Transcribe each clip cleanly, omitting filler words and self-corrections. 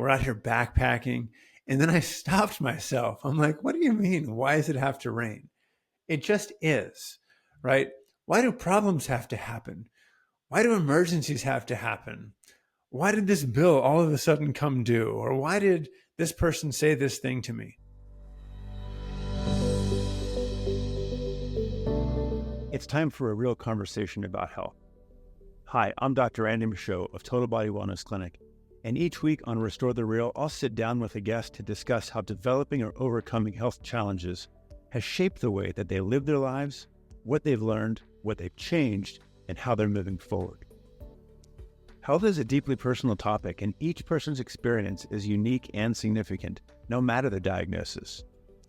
We're out here backpacking. And then I stopped myself. I'm like, what do you mean? Why does it have to rain? It just is, right? Why do problems have to happen? Why do emergencies have to happen? Why did this bill all of a sudden come due? Or why did this person say this thing to me? It's time for a real conversation about health. Hi, I'm Dr. Andy Michaud of Total Body Wellness Clinic, and each week on Restore the Real, I'll sit down with a guest to discuss how developing or overcoming health challenges has shaped the way that they live their lives, what they've learned, what they've changed, and how they're moving forward. Health is a deeply personal topic, and each person's experience is unique and significant, no matter the diagnosis.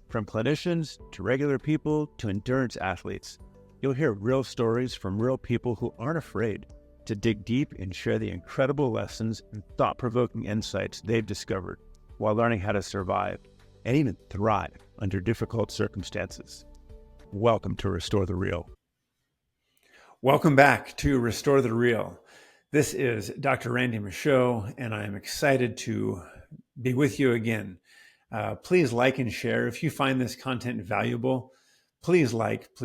From clinicians to regular people to endurance athletes, you'll hear real stories from real people who aren't afraid to dig deep and share the incredible lessons and thought-provoking insights they've discovered while learning how to survive and even thrive under difficult circumstances. Welcome to Restore the Real. Welcome back to Restore the Real. This is Dr. Randy Michaud, and I'm excited to be with you again. Please like and share. If you find this content valuable, please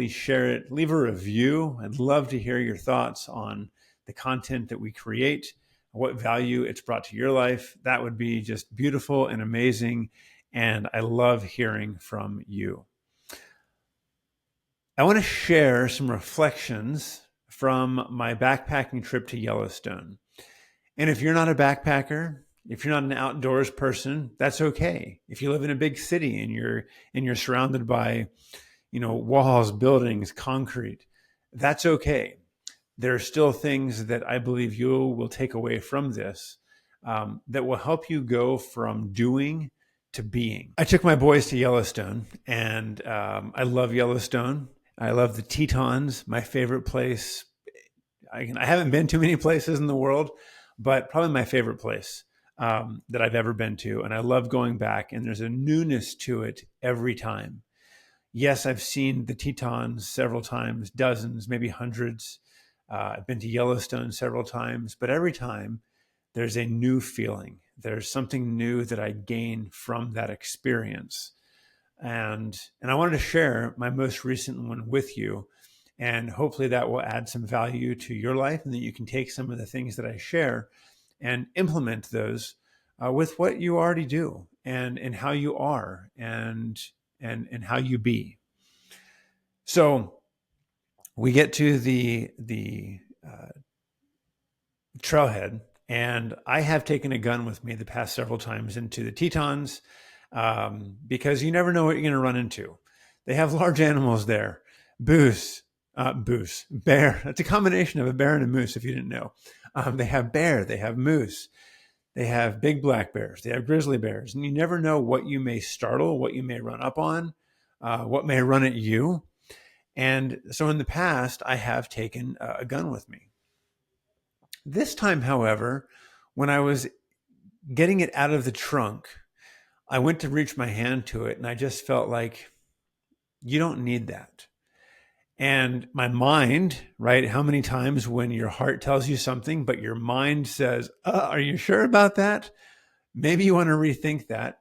share it, leave a review. I'd love to hear your thoughts on the content that we create, what value it's brought to your life. That would be just beautiful and amazing. And I love hearing from you. I want to share some reflections from my backpacking trip to Yellowstone. And if you're not a backpacker, if you're not an outdoors person, that's okay. If you live in a big city and you're surrounded by walls, buildings, concrete, that's okay. There are still things that I believe you will take away from this that will help you go from doing to being. I took my boys to Yellowstone, and I love Yellowstone. I love the Tetons, my favorite place. I haven't been to many places in the world, but probably my favorite place that I've ever been to. And I love going back, and there's a newness to it every time. Yes, I've seen the Tetons several times, dozens, maybe hundreds. I've been to Yellowstone several times, but every time there's a new feeling. There's something new that I gain from that experience. And I wanted to share my most recent one with you. And hopefully that will add some value to your life, and that you can take some of the things that I share and implement those with what you already do and how you are and how you be. So we get to the trailhead, and I have taken a gun with me the past several times into the Tetons because you never know what you're going to run into. They have large animals there. Bear. That's a combination of a bear and a moose, if you didn't know. They have bear, they have moose, they have big black bears, they have grizzly bears, and you never know what you may startle, what you may run up on, what may run at you. And so in the past, I have taken a gun with me. This time, however, when I was getting it out of the trunk, I went to reach my hand to it, and I just felt like, you don't need that. And my mind, right? How many times when your heart tells you something, but your mind says, are you sure about that? Maybe you want to rethink that.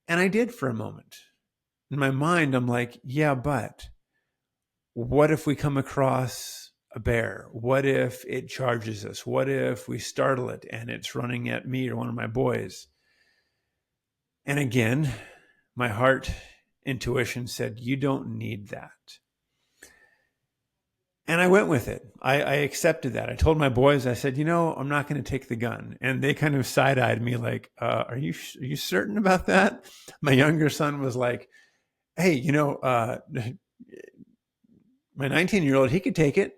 And I did for a moment. In my mind, I'm like, yeah, but what if we come across a bear? What if it charges us? What if we startle it and it's running at me or one of my boys? And again, my heart intuition said, you don't need that. And I went with it. I accepted that. I told my boys, I said, I'm not going to take the gun. And they kind of side-eyed me like, are you certain about that? My younger son was like, hey, my 19-year-old, he could take it.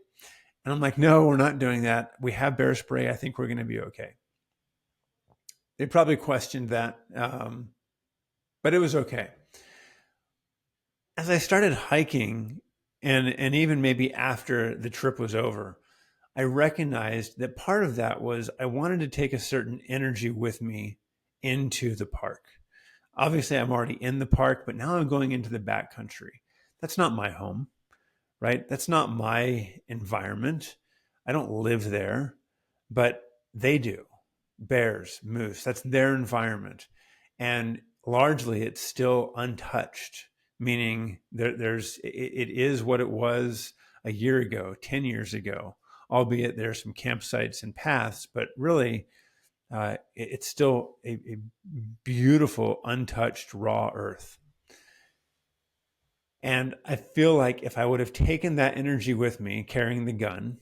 And I'm like, no, we're not doing that. We have bear spray. I think we're going to be okay. They probably questioned that, but it was okay. As I started hiking, and even maybe after the trip was over, I recognized that part of that was I wanted to take a certain energy with me into the park. Obviously, I'm already in the park, but now I'm going into the backcountry. That's not my home, right? That's not my environment. I don't live there, but they do. bears, moose. That's their environment. And largely it's still untouched, meaning it is what it was a year ago, 10 years ago, albeit there's some campsites and paths, but really it's still a beautiful, untouched, raw earth. And I feel like if I would have taken that energy with me, carrying the gun,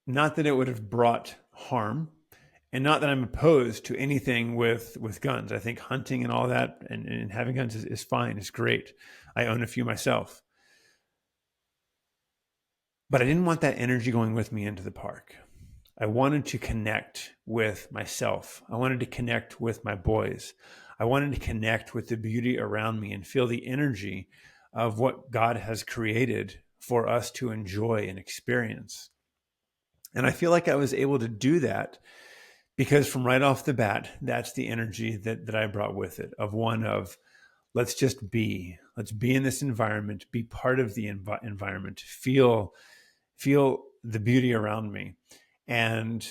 not that it would have brought harm, and not that I'm opposed to anything with guns. I think hunting and all that and having guns is fine, is great. I own a few myself. But I didn't want that energy going with me into the park. I wanted to connect with myself. I wanted to connect with my boys. I wanted to connect with the beauty around me and feel the energy of what God has created for us to enjoy and experience. And I feel like I was able to do that because from right off the bat, that's the energy that I brought with it, of one of let's just be. Let's be in this environment, be part of the environment, feel the beauty around me. And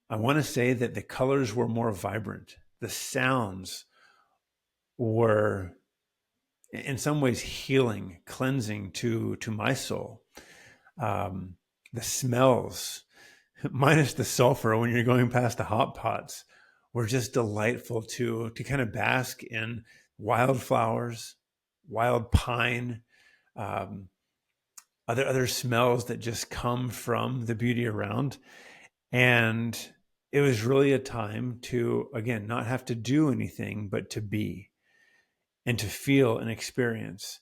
I want to say that the colors were more vibrant. The sounds were in some ways healing, cleansing to my soul. The smells, minus the sulfur when you're going past the hot pots, were just delightful to kind of bask in wildflowers, wild pine, other smells that just come from the beauty around. And it was really a time to, again, not have to do anything, but to be and to feel and experience.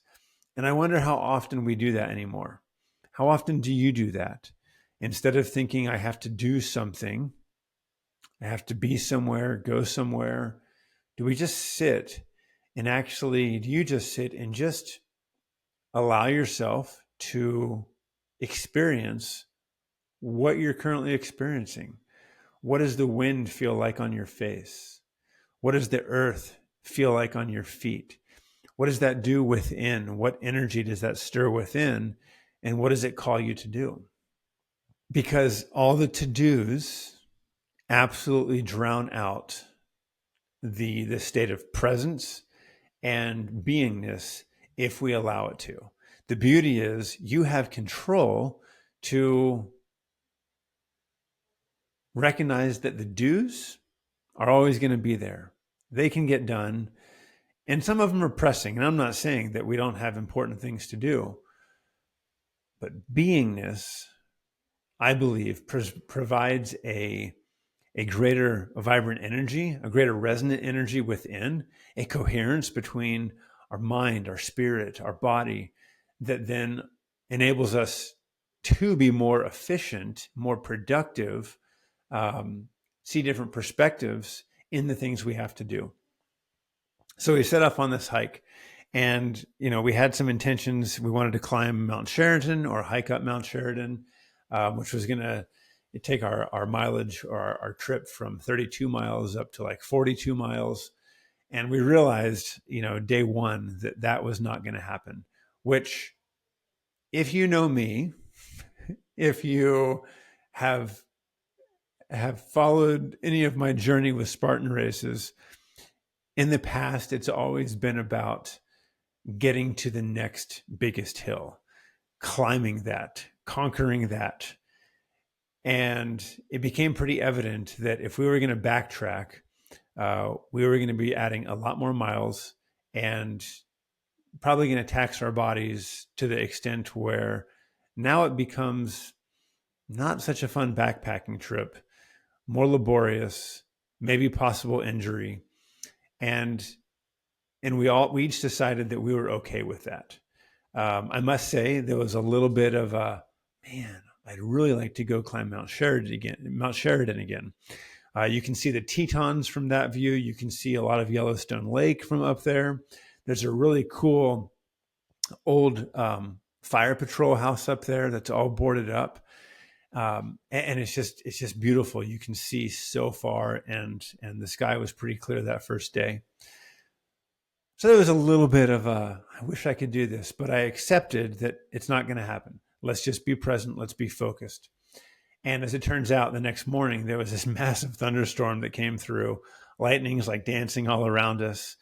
And I wonder how often we do that anymore. How often do you do that? Instead of thinking I have to do something, I have to be somewhere, go somewhere, do we just sit and actually, do you just sit and just allow yourself to experience what you're currently experiencing? What does the wind feel like on your face? What does the earth feel like on your feet? What does that do within? What energy does that stir within? And what does it call you to do? Because all the to-dos absolutely drown out the state of presence and beingness if we allow it to. The beauty is you have control to recognize that the do's are always going to be there. They can get done. And some of them are pressing. And I'm not saying that we don't have important things to do. But beingness, I believe, provides a greater, a vibrant energy, a greater resonant energy within, a coherence between our mind, our spirit, our body, that then enables us to be more efficient, more productive, see different perspectives in the things we have to do. So we set off on this hike, and we had some intentions. We wanted to climb Mount Sheridan or hike up Mount Sheridan, which was going to take our mileage or our trip from 32 miles up to like 42 miles. And we realized, day one, that was not going to happen, which, if you know me, if you have followed any of my journey with Spartan races, in the past, it's always been about getting to the next biggest hill, climbing that, conquering that. And it became pretty evident that if we were going to backtrack, we were going to be adding a lot more miles and probably going to tax our bodies to the extent where now it becomes not such a fun backpacking trip, more laborious, maybe possible injury. And we each decided that we were okay with that. I must say there was a little bit of a, man, I'd really like to go climb Mount Sheridan again. You can see the Tetons from that view. You can see a lot of Yellowstone Lake from up there. There's a really cool old fire patrol house up there that's all boarded up. And it's just beautiful. You can see so far, and the sky was pretty clear that first day. So there was a little bit of I wish I could do this, but I accepted that it's not going to happen. Let's just be present. Let's be focused. And as it turns out, the next morning, there was this massive thunderstorm that came through. Lightning's like dancing all around us,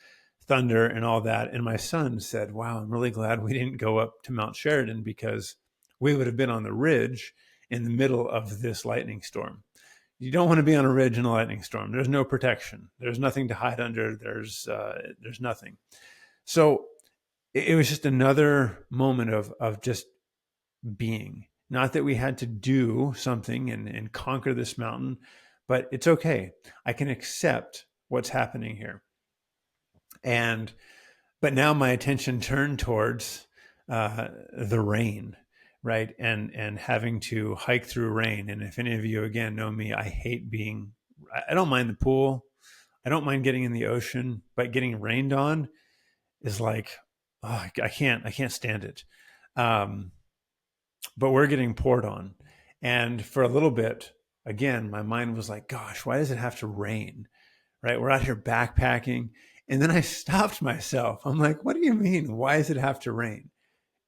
thunder and all that. And my son said, wow, I'm really glad we didn't go up to Mount Sheridan, because we would have been on the ridge in the middle of this lightning storm. You don't want to be on a ridge in a lightning storm. There's no protection. There's nothing to hide under. There's nothing. So it was just another moment of just being. Not that we had to do something and conquer this mountain, but it's okay. I can accept what's happening here. But now my attention turned towards the rain, right? And having to hike through rain. And if any of you again know me, I hate being. I don't mind the pool. I don't mind getting in the ocean, but getting rained on is like, oh, I can't stand it. But we're getting poured on. And for a little bit, again, my mind was like, gosh, why does it have to rain? Right? We're out here backpacking. And then I stopped myself. I'm like, what do you mean? Why does it have to rain?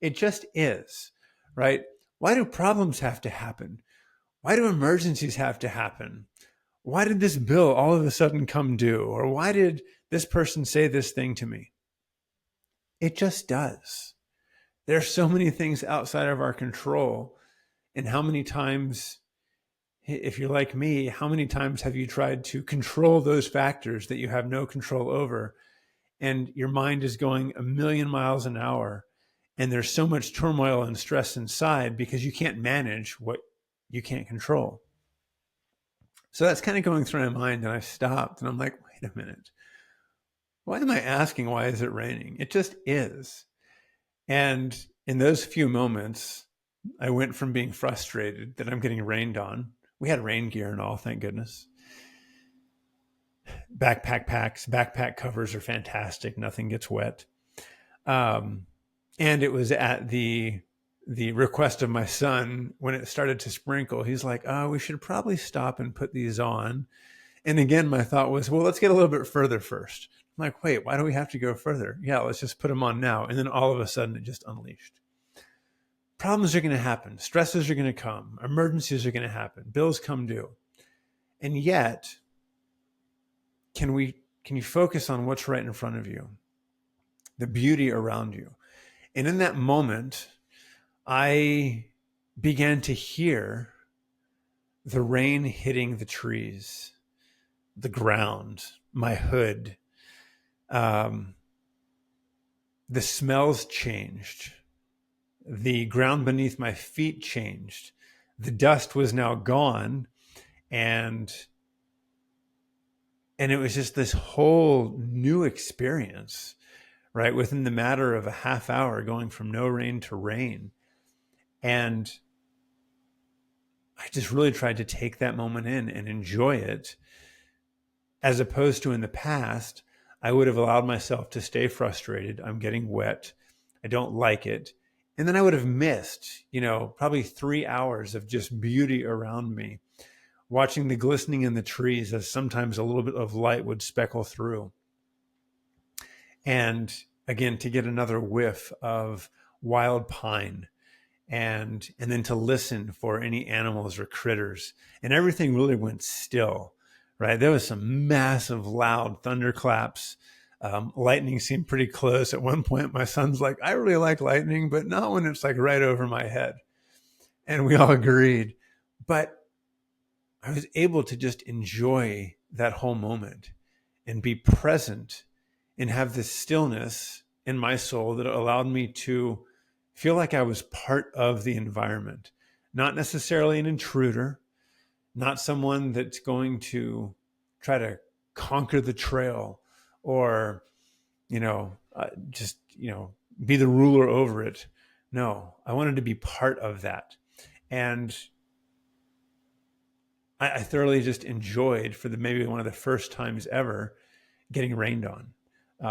It just is, right? Why do problems have to happen? Why do emergencies have to happen? Why did this bill all of a sudden come due? Or why did this person say this thing to me? It just does. There are so many things outside of our control. And how many times, if you're like me, how many times have you tried to control those factors that you have no control over? And your mind is going a million miles an hour. And there's so much turmoil and stress inside because you can't manage what you can't control. So that's kind of going through my mind. And I stopped and I'm like, wait a minute. Why am I asking, why is it raining? It just is. And in those few moments, I went from being frustrated that I'm getting rained on. We had rain gear and all, thank goodness. Backpack covers are fantastic. Nothing gets wet. And it was at the request of my son when it started to sprinkle. He's like, oh, we should probably stop and put these on. And again, my thought was, well, let's get a little bit further first. I'm like, wait, why do we have to go further? Yeah, let's just put them on now. And then all of a sudden it just unleashed. Problems are going to happen. Stresses are going to come. Emergencies are going to happen. Bills come due. And yet, can you focus on what's right in front of you? The beauty around you. And in that moment, I began to hear the rain hitting the trees, the ground, my hood. The smells changed. The ground beneath my feet changed. The dust was now gone. And it was just this whole new experience, right? Within the matter of a half hour, going from no rain to rain. And I just really tried to take that moment in and enjoy it, as opposed to in the past, I would have allowed myself to stay frustrated. I'm getting wet. I don't like it. And then I would have missed, probably 3 hours of just beauty around me, watching the glistening in the trees as sometimes a little bit of light would speckle through. And again, to get another whiff of wild pine, and then to listen for any animals or critters. And everything really went still, right? There was some massive loud thunderclaps. Lightning seemed pretty close. At one point, my son's like, I really like lightning, but not when it's like right over my head. And we all agreed. But I was able to just enjoy that whole moment and be present and have this stillness in my soul that allowed me to feel like I was part of the environment, not necessarily an intruder, not someone that's going to try to conquer the trail or, be the ruler over it. No, I wanted to be part of that. And I thoroughly just enjoyed, for maybe one of the first times ever, getting rained on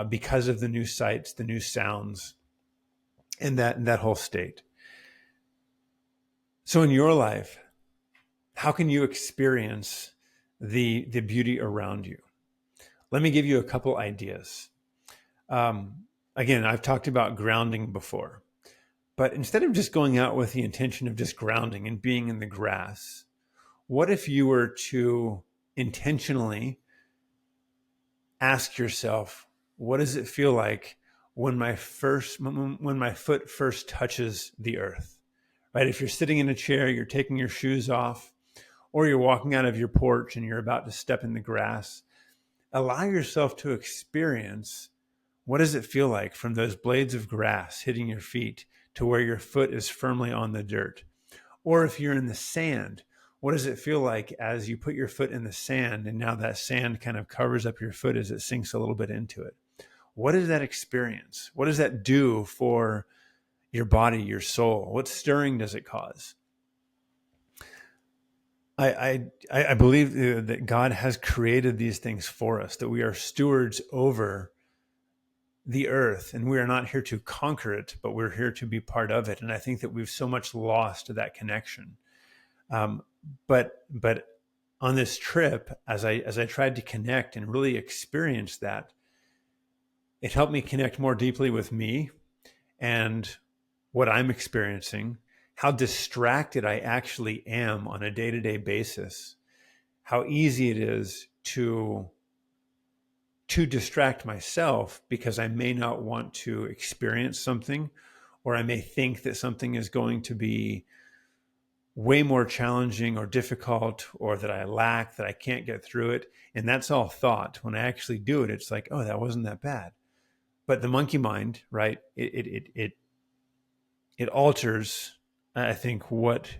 because of the new sights, the new sounds, and that whole state. So in your life, how can you experience the beauty around you? Let me give you a couple ideas. Again, I've talked about grounding before, but instead of just going out with the intention of just grounding and being in the grass, What if you were to intentionally ask yourself, what does it feel like when my foot first touches the earth? Right? If you're sitting in a chair, you're taking your shoes off, or you're walking out of your porch and you're about to step in the grass, allow yourself to experience what does it feel like from those blades of grass hitting your feet to where your foot is firmly on the dirt. Or if you're in the sand, what does it feel like as you put your foot in the sand and now that sand kind of covers up your foot as it sinks a little bit into it? What is that experience? What does that do for your body, your soul? What stirring does it cause? I believe that God has created these things for us, that we are stewards over the earth, and we are not here to conquer it, but we're here to be part of it. And I think that we've so much lost that connection. Um, but on this trip, as I tried to connect and really experience that, it helped me connect more deeply with me and what I'm experiencing, how distracted I actually am on a day-to-day basis, how easy it is to distract myself because I may not want to experience something, or I may think that something is going to be way more challenging or difficult, or that I lack, that I can't get through it. And that's all thought. When I actually do it, it's like, oh, that wasn't that bad. But the monkey mind, right? It alters, I think, what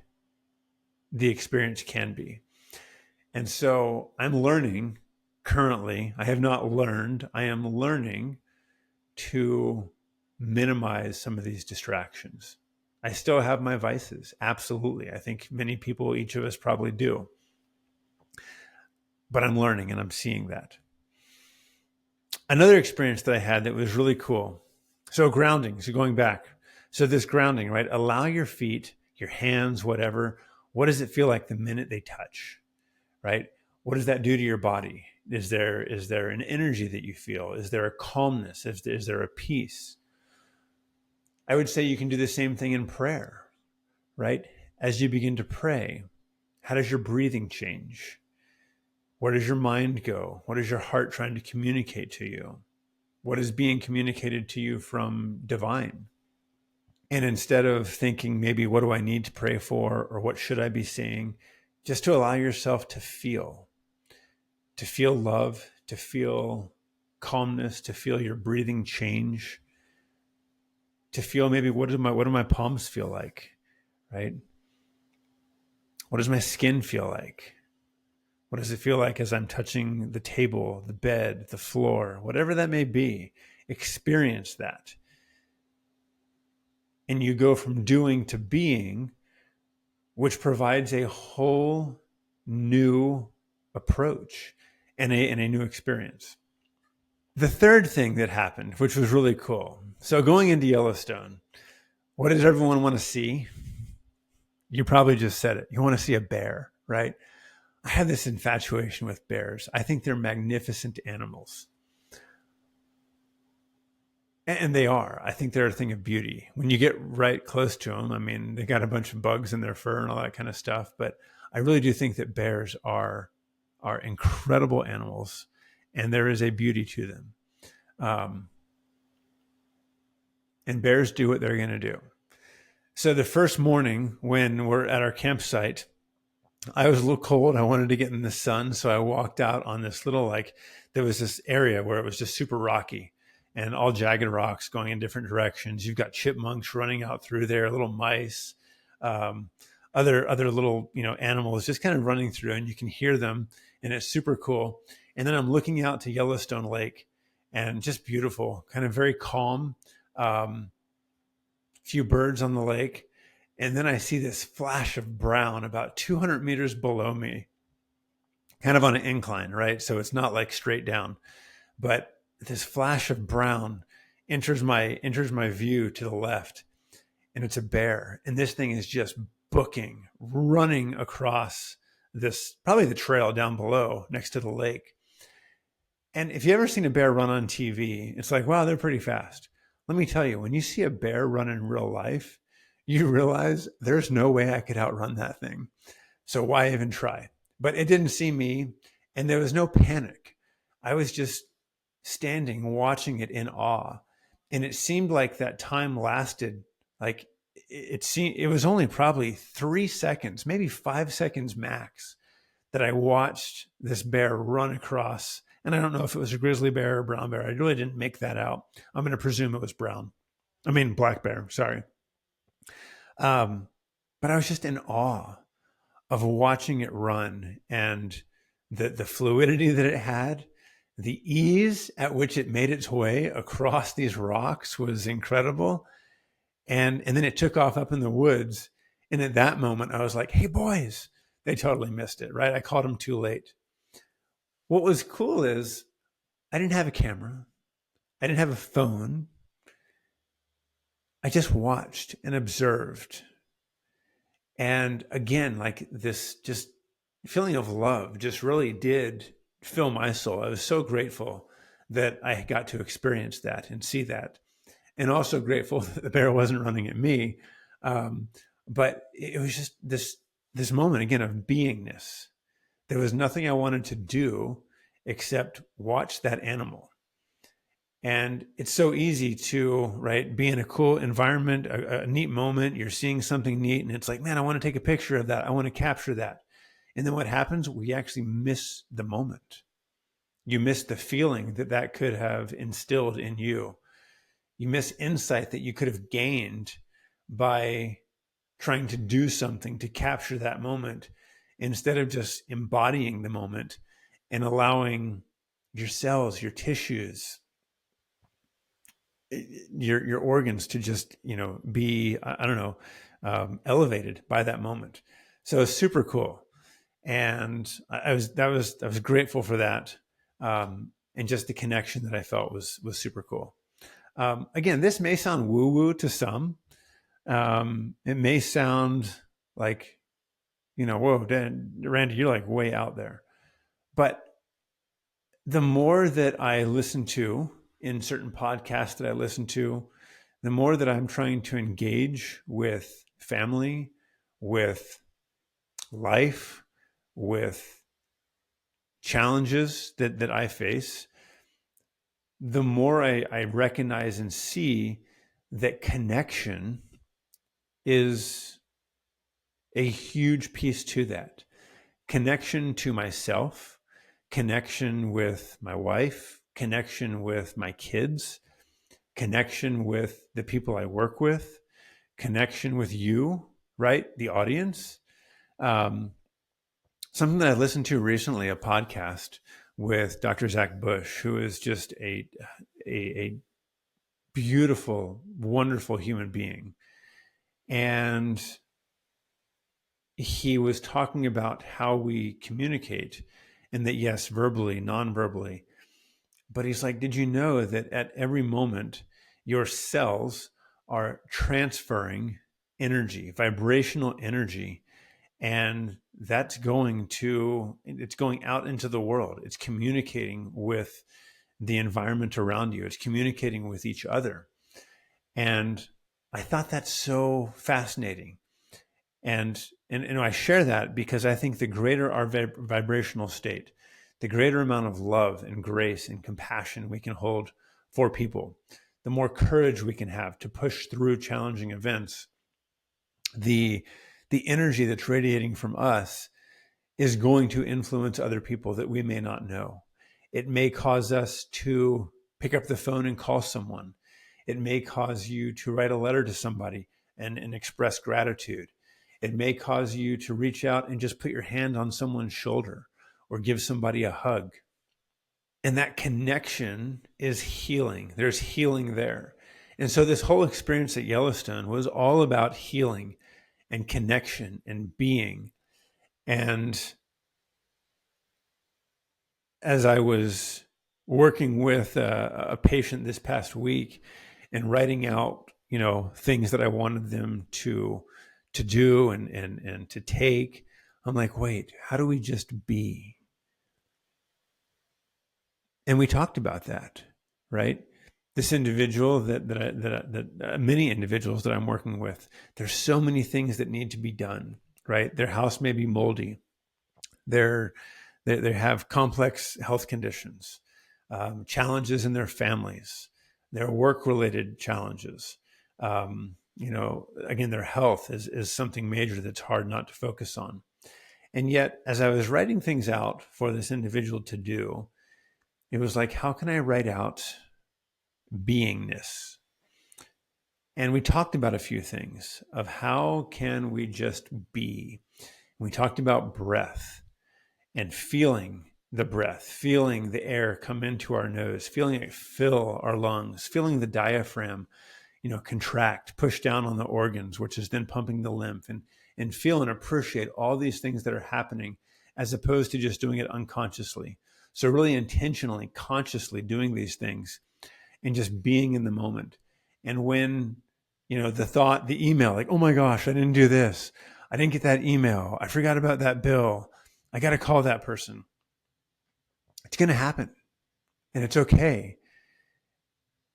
the experience can be. And so I'm learning currently. I have not learned. I am learning to minimize some of these distractions. I still have my vices. Absolutely. I think many people, each of us probably do. But I'm learning and I'm seeing that. Another experience that I had that was really cool. So grounding, so going back. So this grounding, right? Allow your feet, your hands, whatever. What does it feel like the minute they touch, right? What does that do to your body? Is there an energy that you feel? Is there a calmness? Is there a peace? I would say you can do the same thing in prayer, right? As you begin to pray, how does your breathing change? Where does your mind go? What is your heart trying to communicate to you? What is being communicated to you from divine? And instead of thinking, maybe, what do I need to pray for? Or what should I be saying? Just to allow yourself to feel love, to feel calmness, to feel your breathing change, to feel maybe what do my palms feel like, right? What does my skin feel like? What does it feel like as I'm touching the table, the bed, the floor, whatever that may be? Experience that. And you go from doing to being, which provides a whole new approach and a new experience. The third thing that happened, which was really cool. So going into Yellowstone, what does everyone want to see? You probably just said it. You want to see a bear, right? I have this infatuation with bears. I think they're magnificent animals. And they are. I think they're a thing of beauty. When you get right close to them, I mean, they got a bunch of bugs in their fur and all that kind of stuff. But I really do think that bears are incredible animals, and there is a beauty to them. And bears do what they're going to do. So the first morning when we're at our campsite, I was a little cold. I wanted to get in the sun. So I walked out on this little, there was this area where it was just super rocky and all jagged rocks going in different directions. You've got chipmunks running out through there, little mice, other little, animals just kind of running through, and you can hear them, and it's super cool. And then I'm looking out to Yellowstone Lake, and just beautiful, kind of very calm. Few birds on the lake. And then I see this flash of brown about 200 meters below me, kind of on an incline, right? So it's not like straight down, but this flash of brown enters my view to the left, and it's a bear. And this thing is just running across this, probably the trail down below next to the lake. And if you've ever seen a bear run on TV, it's like, wow, they're pretty fast. Let me tell you, when you see a bear run in real life, you realize there's no way I could outrun that thing. So why even try? But it didn't see me, and there was no panic. I was just standing watching it in awe. And it seemed like that time lasted like it was only probably 3 seconds, maybe 5 seconds max, that I watched this bear run across. And I don't know if it was a grizzly bear or brown bear. I really didn't make that out. I'm going to presume it was black bear. Sorry. But I was just in awe of watching it run, and the fluidity that it had, the ease at which it made its way across these rocks was incredible. And then it took off up in the woods. And at that moment, I was like, hey, boys, they totally missed it, right? I caught them too late. What was cool is I didn't have a camera. I didn't have a phone. I just watched and observed. And again, like this just feeling of love just really did fill my soul. I was so grateful that I got to experience that and see that. And also grateful that the bear wasn't running at me. But it was just this moment again of beingness. There was nothing I wanted to do except watch that animal. And it's so easy to, right, be in a cool environment, a neat moment. You're seeing something neat, and it's like, man, I want to take a picture of that. I want to capture that. And then what happens? We actually miss the moment. You miss the feeling that that could have instilled in you. You miss insight that you could have gained by trying to do something to capture that moment instead of just embodying the moment and allowing your cells, your tissues, your organs to just, be, I don't know, elevated by that moment. So it's super cool. And I was grateful for that. And just the connection that I felt was super cool. Again, this may sound woo woo to some. It may sound like, whoa, Dan, Randy, you're like way out there. But the more that I listen to in certain podcasts that I listen to, the more that I'm trying to engage with family, with life, with challenges that I face, the more I recognize and see that connection is a huge piece to that. Connection to myself, connection with my wife, connection with my kids, connection with the people I work with, connection with you, right? The audience. Something that I listened to recently, a podcast with Dr. Zach Bush, who is just a beautiful, wonderful human being. And he was talking about how we communicate, and that, yes, verbally, non-verbally. But he's like, did you know that at every moment, your cells are transferring energy, vibrational energy, and it's going out into the world. It's communicating with the environment around you. It's communicating with each other. And I thought that's so fascinating. And I share that because I think the greater our vibrational state, the greater amount of love and grace and compassion we can hold for people, the more courage we can have to push through challenging events, the energy that's radiating from us is going to influence other people that we may not know. It may cause us to pick up the phone and call someone. It may cause you to write a letter to somebody and express gratitude. It may cause you to reach out and just put your hand on someone's shoulder or give somebody a hug. And that connection is healing. There's healing there. And so this whole experience at Yellowstone was all about healing and connection and being. And as I was working with a patient this past week and writing out, things that I wanted them to do and to take, I'm like, wait, how do we just be? And we talked about that, right? This individual that many individuals that I'm working with, there's so many things that need to be done. right? Their house may be moldy. They're, they have complex health conditions, challenges in their families, their work-related challenges. Again, their health is something major that's hard not to focus on. And yet, as I was writing things out for this individual to do, it was like, how can I write out beingness? And we talked about a few things of how can we just be. We talked about breath and feeling the breath, feeling the air come into our nose, feeling it fill our lungs, feeling the diaphragm, contract, push down on the organs, which is then pumping the lymph, and feel and appreciate all these things that are happening, as opposed to just doing it unconsciously. So really intentionally, consciously doing these things and just being in the moment. And when, the thought, the email, like, oh my gosh, I didn't do this. I didn't get that email. I forgot about that bill. I got to call that person. It's going to happen, and it's okay.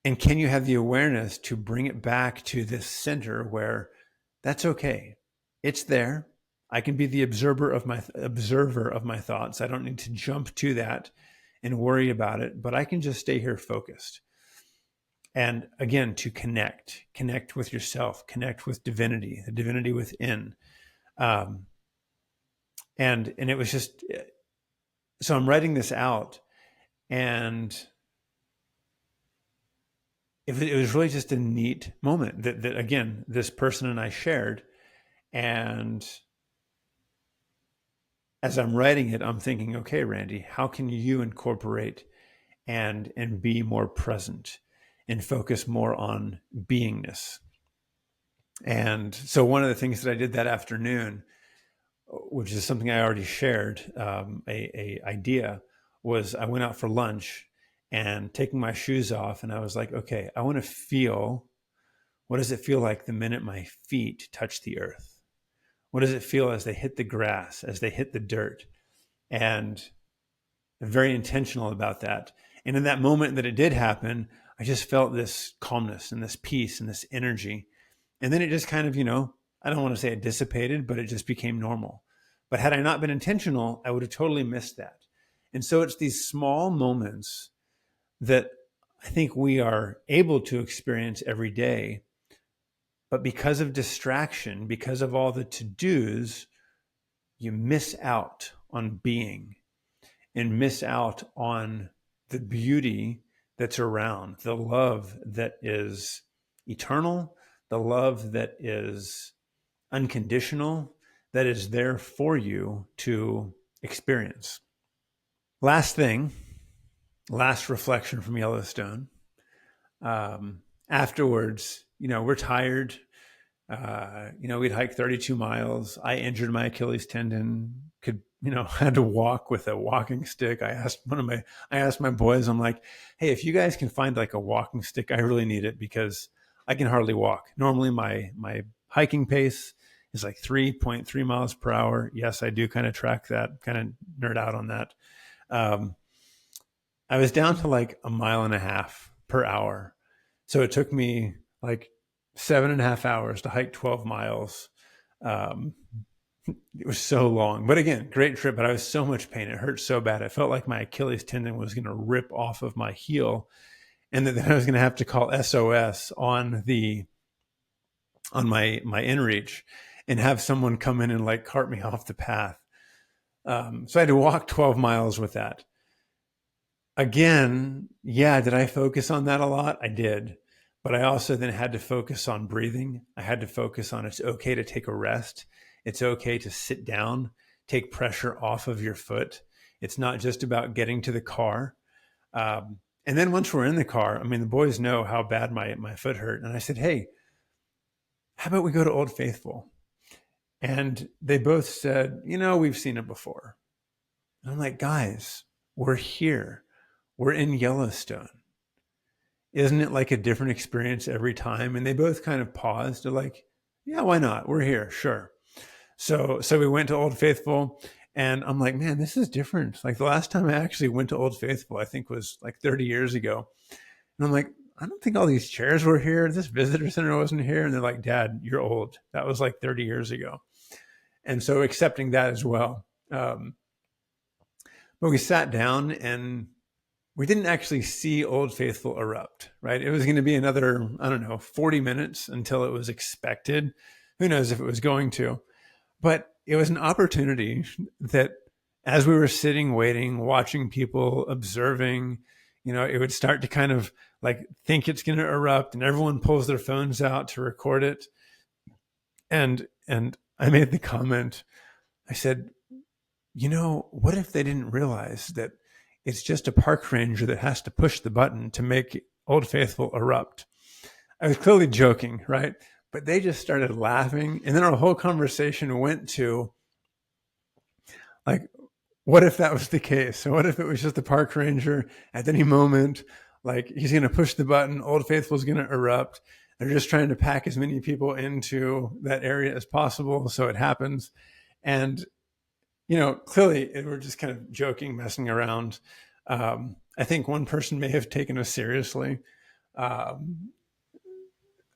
And can you have the awareness to bring it back to this center where that's okay? It's there. I can be the observer of my thoughts. I don't need to jump to that and worry about it, but I can just stay here focused. And again, to connect with yourself, connect with divinity, the divinity within. And it was just, so I'm writing this out, and it was really just a neat moment that again, this person and I shared. And as I'm writing it, I'm thinking, okay, Randy, how can you incorporate and be more present and focus more on beingness? And so one of the things that I did that afternoon, which is something I already shared, a idea, was I went out for lunch and taking my shoes off, and I was like, okay, I want to feel, what does it feel like the minute my feet touch the earth? What does it feel as they hit the grass, as they hit the dirt? And I'm very intentional about that. And in that moment that it did happen, I just felt this calmness and this peace and this energy. And then it just kind of, I don't want to say it dissipated, but it just became normal. But had I not been intentional, I would have totally missed that. And so it's these small moments that I think we are able to experience every day. But because of distraction, because of all the to-dos, you miss out on being and miss out on the beauty that's around, the love that is eternal, the love that is unconditional, that is there for you to experience. Last thing, last reflection from Yellowstone. Afterwards, we're tired. We'd hiked 32 miles. I injured my Achilles tendon, had to walk with a walking stick. I asked my boys, I'm like, hey, if you guys can find like a walking stick, I really need it because I can hardly walk. Normally my hiking pace is like 3.3 miles per hour. Yes, I do kind of track that, kind of nerd out on that. I was down to like a mile and a half per hour. So it took me like 7.5 hours to hike 12 miles. It was so long, but again, great trip, but I was so much pain. It hurt so bad. I felt like my Achilles tendon was going to rip off of my heel, and then I was going to have to call SOS on my inReach and have someone come in and like cart me off the path. So I had to walk 12 miles with that. Again, yeah, did I focus on that a lot? I did. But I also then had to focus on breathing. I had to focus on it's okay to take a rest. It's okay to sit down, take pressure off of your foot. It's not just about getting to the car. And then once we're in the car, the boys know how bad my foot hurt. And I said, hey, how about we go to Old Faithful? And they both said, we've seen it before. And I'm like, guys, we're here. We're in Yellowstone. Isn't it like a different experience every time? And they both kind of paused. They're like, yeah, why not? We're here. Sure. So we went to Old Faithful, and I'm like, man, this is different. Like the last time I actually went to Old Faithful, I think was like 30 years ago. And I'm like, I don't think all these chairs were here. This visitor center wasn't here. And they're like, Dad, you're old. That was like 30 years ago. And so accepting that as well. But we sat down and we didn't actually see Old Faithful erupt, right? It was going to be another, I don't know, 40 minutes until it was expected. Who knows if it was going to? But it was an opportunity that as we were sitting, waiting, watching people, observing, it would start to kind of like think it's going to erupt, and everyone pulls their phones out to record it. And I made the comment, I said, what if they didn't realize that it's just a park ranger that has to push the button to make Old Faithful erupt? I was clearly joking, right? But they just started laughing. And then our whole conversation went to, like, what if that was the case? So what if it was just the park ranger at any moment, like he's going to push the button, Old Faithful's going to erupt. They're just trying to pack as many people into that area as possible. So it happens. And, clearly we're just kind of joking, messing around. I think one person may have taken us seriously.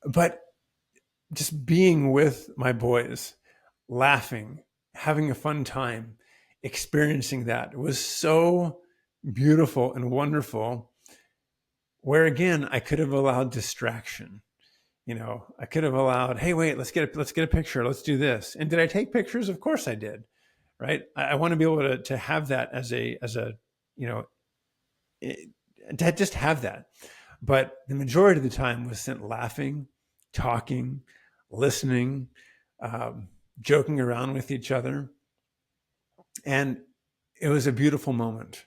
But just being with my boys, laughing, having a fun time, experiencing that was so beautiful and wonderful. Where again, I could have allowed distraction. I could have allowed, hey, wait, let's get a picture, let's do this. And did I take pictures? Of course I did. Right. I want to be able to have that as a, to just have that. But the majority of the time was spent laughing, talking, listening, joking around with each other. And it was a beautiful moment.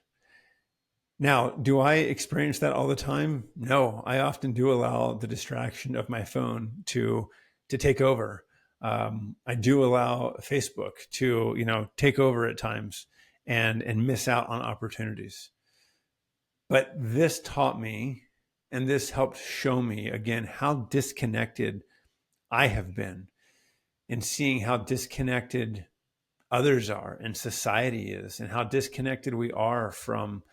Now, do I experience that all the time? No, I often do allow the distraction of my phone to take over. I do allow Facebook to, take over at times and miss out on opportunities. But this taught me, and this helped show me again how disconnected I have been, in seeing how disconnected others are and society is, and how disconnected we are from,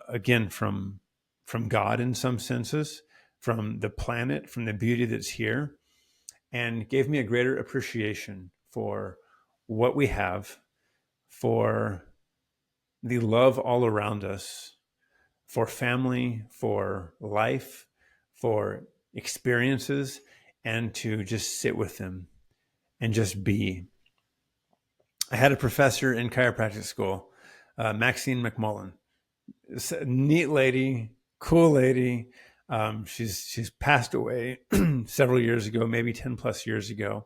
again, from God in some senses, from the planet, from the beauty that's here, and gave me a greater appreciation for what we have, for the love all around us, for family, for life, for experiences, and to just sit with them and just be. I had a professor in chiropractic school, Maxine McMullen. It's a neat lady, cool lady. She's passed away several years ago, maybe 10 plus years ago.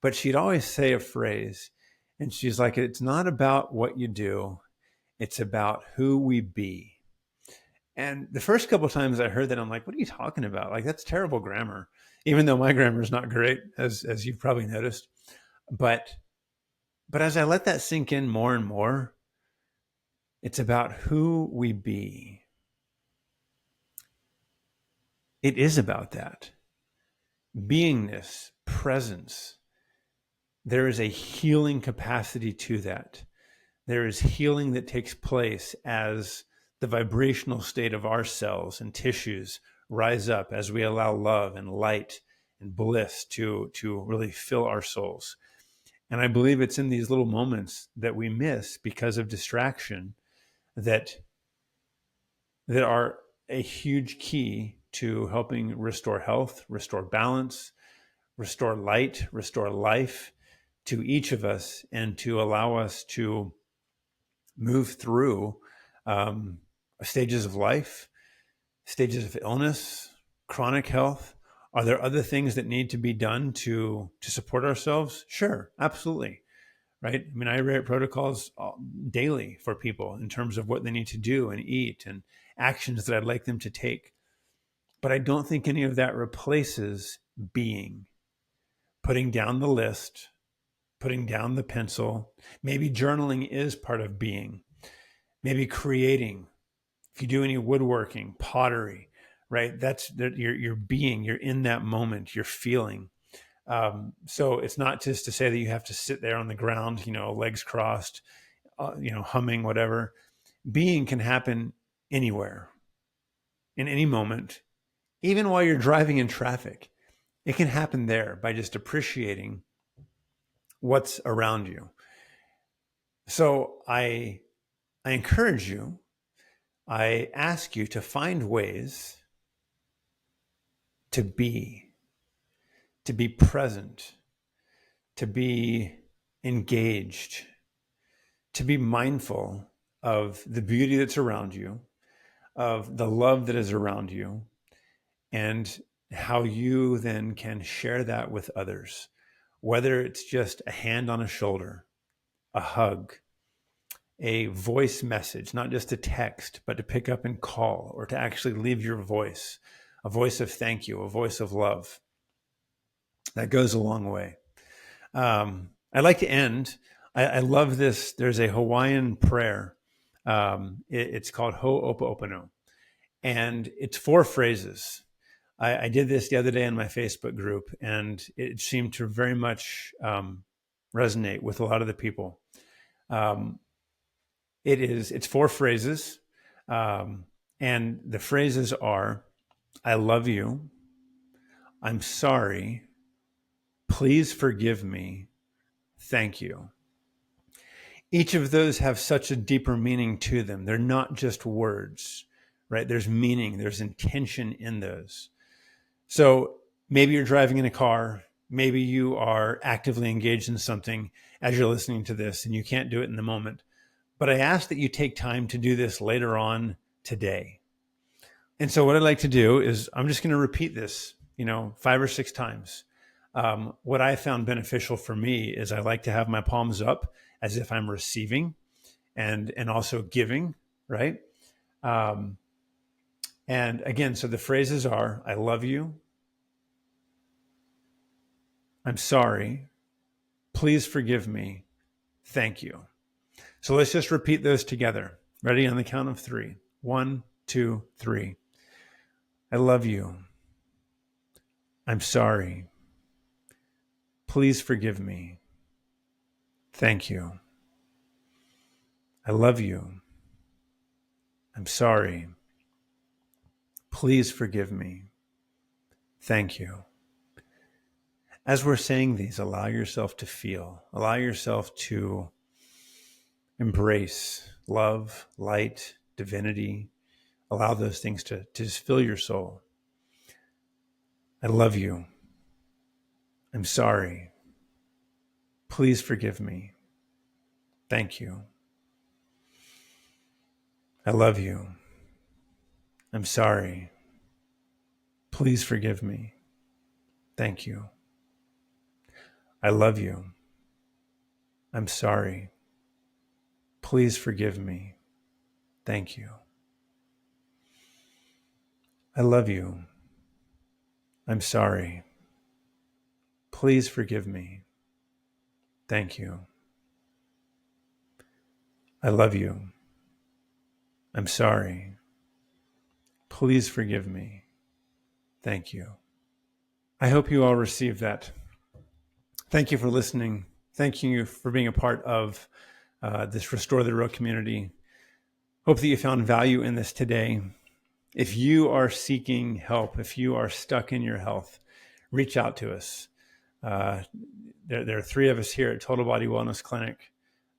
But she'd always say a phrase, and she's like, it's not about what you do, it's about who we be. And the first couple of times I heard that, I'm like, what are you talking about? Like, that's terrible grammar, even though my grammar is not great, as you've probably noticed. But as I let that sink in more and more, it's about who we be. It is about that. Beingness, presence. There is a healing capacity to that. There is healing that takes place as the vibrational state of our cells and tissues rise up, as we allow love and light and bliss to really fill our souls. And I believe it's in these little moments that we miss because of distraction that are a huge key to helping restore health, restore balance, restore light, restore life to each of us, and to allow us to move through stages of life, stages of illness, chronic health. Are there other things that need to be done to support ourselves? Sure, absolutely. Right? I mean, I write protocols daily for people in terms of what they need to do and eat and actions that I'd like them to take. But I don't think any of that replaces being, putting down the list, putting down the pencil. Maybe journaling is part of being. Maybe creating. If you do any woodworking, pottery, right? That's your being. You're in that moment. You're feeling. So it's not just to say that you have to sit there on the ground, legs crossed, humming, whatever. Being can happen anywhere, in any moment, even while you're driving in traffic. It can happen there by just appreciating what's around you. So I encourage you, I ask you to find ways to be present, to be engaged, to be mindful of the beauty that's around you, of the love that is around you, and how you then can share that with others, whether it's just a hand on a shoulder, a hug, a voice message, not just a text, but to pick up and call, or to actually leave your voice, a voice of thank you, a voice of love. That goes a long way. I'd like to end. I love this. There's a Hawaiian prayer. It's called Ho'oponopono, and it's 4 phrases. I did this the other day in my Facebook group, and it seemed to very much resonate with a lot of the people. It's 4 phrases, and the phrases are: I love you, I'm sorry, please forgive me, thank you. Each of those have such a deeper meaning to them. They're not just words, right? There's meaning, there's intention in those. So maybe you're driving in a car, maybe you are actively engaged in something as you're listening to this and you can't do it in the moment. But I ask that you take time to do this later on today. And so what I'd like to do is I'm just going to repeat this, 5 or 6 times. What I found beneficial for me is I like to have my palms up as if I'm receiving and also giving, right? And again, so the phrases are: I love you, I'm sorry, please forgive me, thank you. So let's just repeat those together. Ready? On the count of 3. 1, 2, 3. I love you, I'm sorry, please forgive me, thank you. I love you, I'm sorry, please forgive me, thank you. As we're saying these, allow yourself to feel, allow yourself to embrace love, light, divinity. Allow those things to just fill your soul. I love you, I'm sorry, please forgive me, thank you. I love you, I'm sorry, please forgive me, thank you. I love you, I'm sorry, please forgive me, thank you. I love you, I'm sorry, please forgive me, thank you. I love you, I'm sorry, please forgive me, thank you. I hope you all received that. Thank you for listening. Thank you for being a part of this Restore the Real community. Hope that you found value in this today. If you are seeking help, if you are stuck in your health, reach out to us. There are 3 of us here at Total Body Wellness Clinic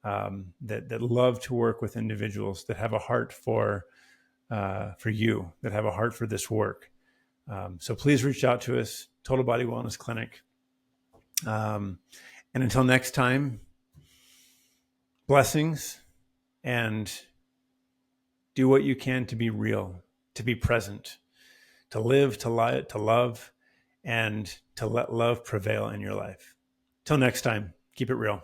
that love to work with individuals that have a heart for you, that have a heart for this work. So please reach out to us, Total Body Wellness Clinic. And until next time, blessings, and do what you can to be real, to be present, to live, to light, to love, and to let love prevail in your life. Till next time, keep it real.